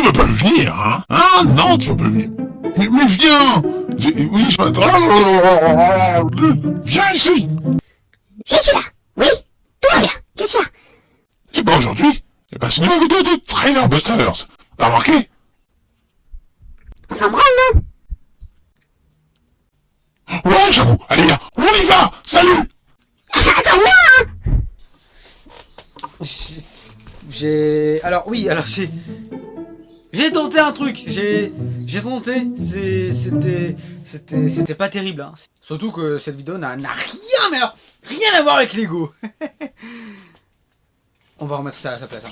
vas pas venir, hein? Hein? Non, tu vas pas venir. Mais viens! Oui, je m'attends. Viens ici! Je suis là. Oui, tout va bien. Qu'est-ce qu'il y a? Et ben aujourd'hui, c'est une nouvelle vidéo de Trailer Busters. T'as remarqué? On s'en branle, non? Ouais, j'avoue. Allez, là, on y va! Salut! Attends, non, hein. J'ai tenté un truc, j'ai tenté, c'était pas terrible, hein. Surtout que cette vidéo n'a rien, mais alors, rien à voir avec Lego. On va remettre ça à sa place, hein.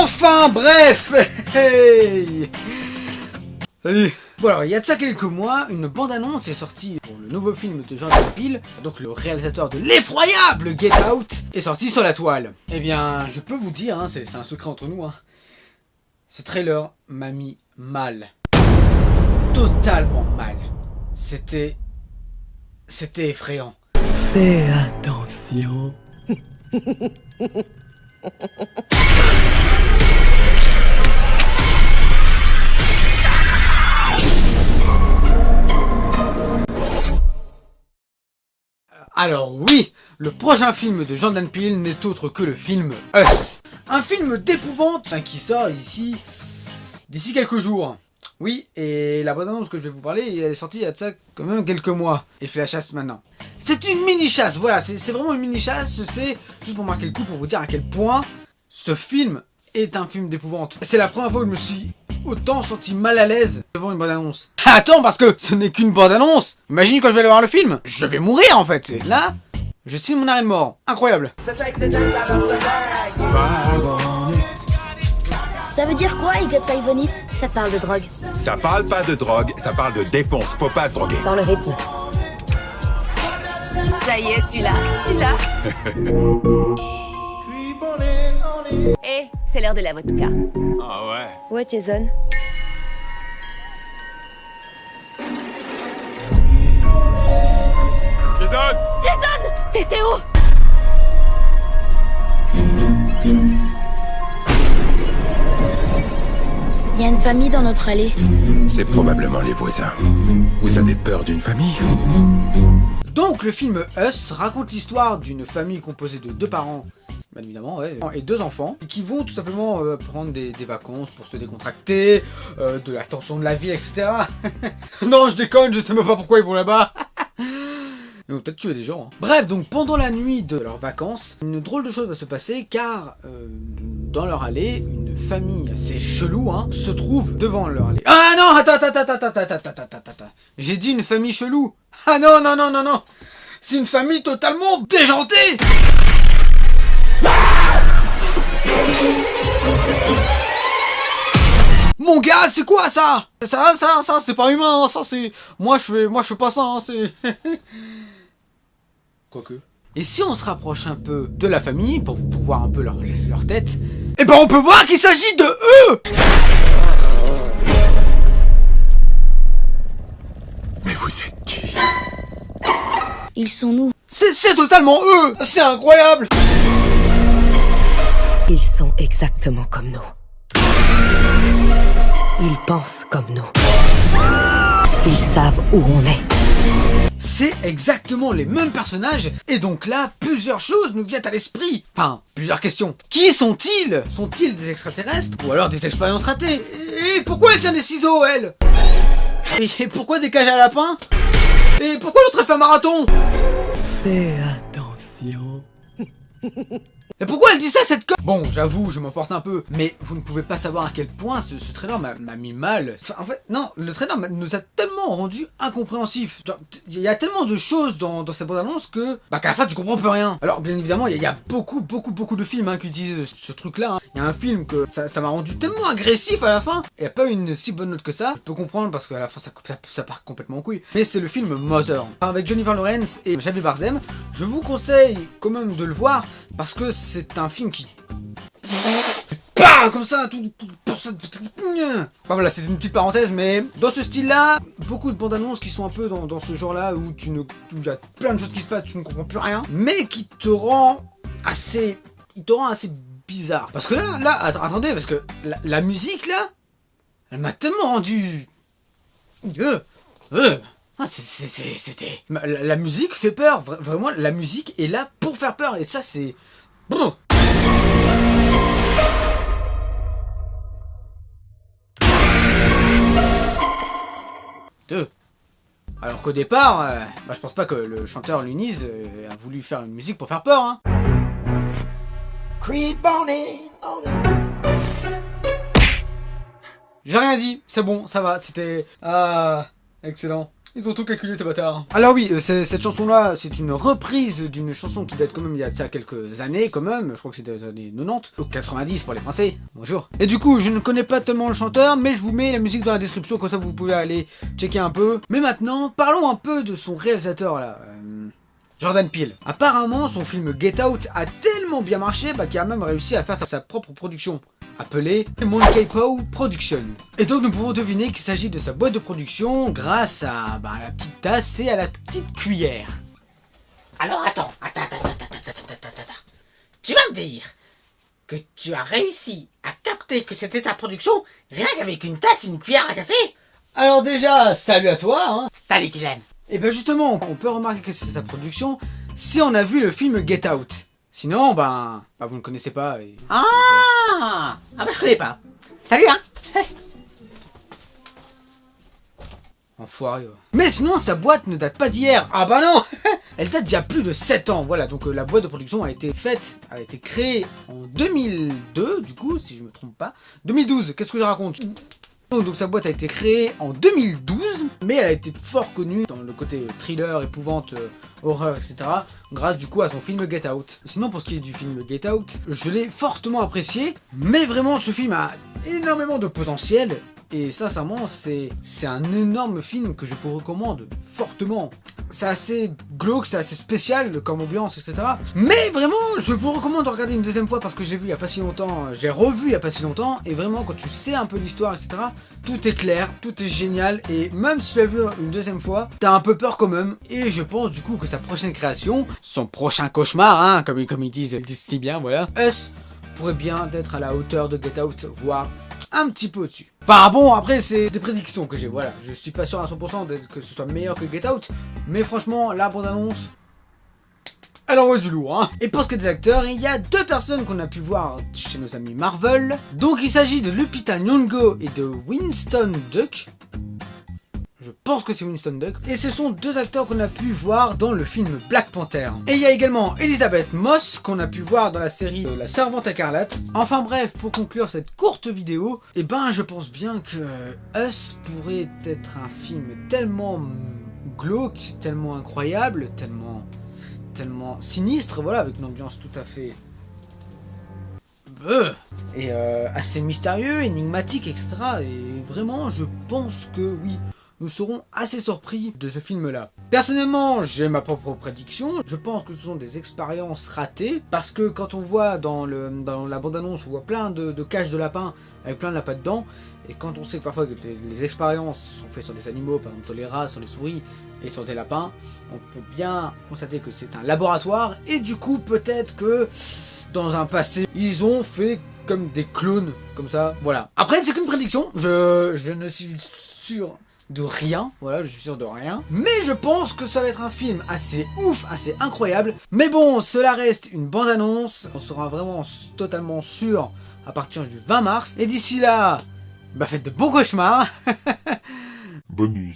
Enfin, bref. Hey. Salut. Bon alors, il y a de ça quelques mois, une bande-annonce est sortie pour le nouveau film de Jordan Peele, donc le réalisateur de l'effroyable Get Out, est sorti sur la toile. Eh bien, je peux vous dire, hein, c'est un secret entre nous, hein, ce trailer m'a mis mal. Totalement mal. C'était effrayant. Fais attention. Alors oui, le prochain film de Jordan Peele n'est autre que le film Us. Un film d'épouvante qui sort d'ici quelques jours. Oui, et la bande-annonce que je vais vous parler, elle est sortie il y a de ça quand même quelques mois. Et je fais la chasse maintenant. C'est une mini-chasse, voilà, c'est vraiment une mini-chasse, c'est juste pour marquer le coup, pour vous dire à quel point ce film est un film d'épouvante. C'est la première fois que je me suis autant senti mal à l'aise devant une bande-annonce. Attends, parce que ce n'est qu'une bande-annonce. Imagine quand je vais aller voir le film, je vais mourir en fait. C'est là, je signe mon arrêt de mort. Incroyable. Ça veut dire quoi, He Got Five on It? Ça parle de drogue. Ça parle pas de drogue, ça parle de défonce. Faut pas se droguer. Sans le rythme. Ça y est, tu l'as. Eh, c'est l'heure de la vodka. Ah ouais. Ouais, Jason. Jason! Jason! T'étais où? Il y a une famille dans notre allée. C'est probablement les voisins. Vous avez peur d'une famille? Donc le film Us raconte l'histoire d'une famille composée de 2 parents, bien évidemment, ouais, et 2 enfants, qui vont tout simplement prendre des vacances pour se décontracter, de la tension de la vie, etc. Non, je déconne, je sais même pas pourquoi ils vont là-bas. Ils vont peut-être tuer des gens, hein. Bref, donc pendant la nuit de leurs vacances, une drôle de chose va se passer car dans leur allée, une famille assez chelou, hein, se trouve devant leur allée. Ah non, attends. J'ai dit une famille chelou. Ah non. C'est une famille totalement déjantée. Mon gars, c'est quoi ça? Ça, c'est pas humain, hein. Ça c'est... Moi je fais pas ça, hein, c'est... Quoique. Et si on se rapproche un peu de la famille, pour voir un peu leur tête, eh ben on peut voir qu'il s'agit de eux. Mais vous êtes qui? Ils sont nous. C'est totalement eux. C'est incroyable. Ils sont exactement comme nous. Ils pensent comme nous. Ils savent où on est. C'est exactement les mêmes personnages, et donc là, plusieurs choses nous viennent à l'esprit. Enfin, plusieurs questions. Qui sont-ils? Sont-ils des extraterrestres? Ou alors des expériences ratées? Et pourquoi elle tient des ciseaux, elle? Et pourquoi des cages à lapins? Et pourquoi l'autre fait un marathon? Fais attention. Et pourquoi elle dit ça, cette Bon, j'avoue, je m'emporte un peu, mais vous ne pouvez pas savoir à quel point ce trailer m'a mis mal. Enfin, en fait, non, le trailer nous a tellement rendu incompréhensifs. Il y a tellement de choses dans cette bande-annonce que, qu'à la fin, tu comprends plus rien. Alors, bien évidemment, il y a beaucoup de films, hein, qui utilisent ce truc-là, hein. Il y a un film que ça m'a rendu tellement agressif à la fin, et il n'y a pas une si bonne note que ça. Je peux comprendre, parce qu'à la fin, ça part complètement en couille. Mais c'est le film Mother, avec Jennifer Lawrence et Javier Bardem. Je vous conseille quand même de le voir, parce que c'est un film qui... comme ça, tout... Enfin voilà, c'était une petite parenthèse, mais dans ce style-là, beaucoup de bandes annonces qui sont un peu dans ce genre-là, où il y a plein de choses qui se passent, tu ne comprends plus rien, mais qui te rend assez bizarre. Parce que là, attendez, parce que la musique, là, Elle m'a tellement rendu... Ah, c'était... La musique fait peur, vraiment, la musique est là pour faire peur, et ça c'est... Bon. Alors qu'au départ, je pense pas que le chanteur Luniz a voulu faire une musique pour faire peur, hein. J'ai rien dit, c'est bon, ça va, c'était... excellent. Ils ont tout calculé ces bâtards. Alors oui, cette chanson-là, c'est une reprise d'une chanson qui date quand même il y a de ça quelques années quand même. Je crois que c'est des années 90 ou 90 pour les Français. Bonjour. Et du coup, je ne connais pas tellement le chanteur, mais je vous mets la musique dans la description, comme ça vous pouvez aller checker un peu. Mais maintenant, parlons un peu de son réalisateur là. Jordan Peele. Apparemment, son film Get Out a tellement bien marché qu'il a même réussi à faire sa propre production, appelée Monkey Paw Production. Et donc nous pouvons deviner qu'il s'agit de sa boîte de production grâce à la petite tasse et à la petite cuillère. Alors attends. Tu vas me dire que tu as réussi à capter que c'était ta production rien qu'avec une tasse et une cuillère à café? Alors déjà, salut à toi, hein. Salut Kylian. Et ben justement, on peut remarquer que c'est sa production si on a vu le film Get Out. Sinon, vous ne connaissez pas et... je connais pas. Salut hein. Enfoiré. Mais sinon, sa boîte ne date pas d'hier. Ah bah non. Elle date d'il y a plus de 7 ans. Voilà, donc la boîte de production a été créée en 2002, du coup, si je me trompe pas. 2012, qu'est-ce que je raconte ? Donc sa boîte a été créée en 2012, mais elle a été fort connue dans le côté thriller, épouvante, horreur, etc. grâce du coup à son film Get Out. Sinon pour ce qui est du film Get Out, je l'ai fortement apprécié, mais vraiment ce film a énormément de potentiel. Et sincèrement, c'est un énorme film que je vous recommande fortement. C'est assez glauque, c'est assez spécial comme ambiance, etc. Mais vraiment, je vous recommande de regarder une deuxième fois parce que je l'ai vu il y a pas si longtemps, j'ai revu il y a pas si longtemps, et vraiment quand tu sais un peu l'histoire, etc., tout est clair, tout est génial, et même si tu l'as vu une deuxième fois, t'as un peu peur quand même, et je pense du coup que sa prochaine création, son prochain cauchemar, hein, comme ils disent si bien, voilà, Us pourrait bien être à la hauteur de Get Out, voire un petit peu au-dessus. Enfin bon, après c'est des prédictions que j'ai, voilà. Je suis pas sûr à 100% que ce soit meilleur que Get Out, mais franchement, la bande-annonce, elle envoie du lourd, hein. Et pour ce qui est des acteurs, il y a deux personnes qu'on a pu voir chez nos amis Marvel. Donc il s'agit de Lupita Nyong'o et de Winston Duke. Je pense que c'est Winston Duke. Et ce sont deux acteurs qu'on a pu voir dans le film Black Panther. Et il y a également Elisabeth Moss qu'on a pu voir dans la série La Servante Écarlate. Enfin bref, pour conclure cette courte vidéo, je pense bien que Us pourrait être un film tellement glauque, tellement incroyable, tellement sinistre, voilà, avec une ambiance tout à fait... et assez mystérieux, énigmatique, etc. Et vraiment, je pense que oui, nous serons assez surpris de ce film-là. Personnellement, j'ai ma propre prédiction. Je pense que ce sont des expériences ratées, parce que quand on voit dans la bande-annonce, on voit plein de cages de lapins, avec plein de lapins dedans, et quand on sait que parfois que les expériences sont faites sur des animaux, par exemple sur les rats, sur les souris, et sur des lapins, on peut bien constater que c'est un laboratoire, et du coup, peut-être que dans un passé, ils ont fait comme des clones, comme ça, voilà. Après, c'est qu'une prédiction, je ne suis sûr de rien, voilà, je suis sûr de rien, mais je pense que ça va être un film assez ouf, assez incroyable. Mais bon, cela reste une bande-annonce, on sera vraiment totalement sûr à partir du 20 mars, et d'ici là, faites de beaux cauchemars. Bonne nuit.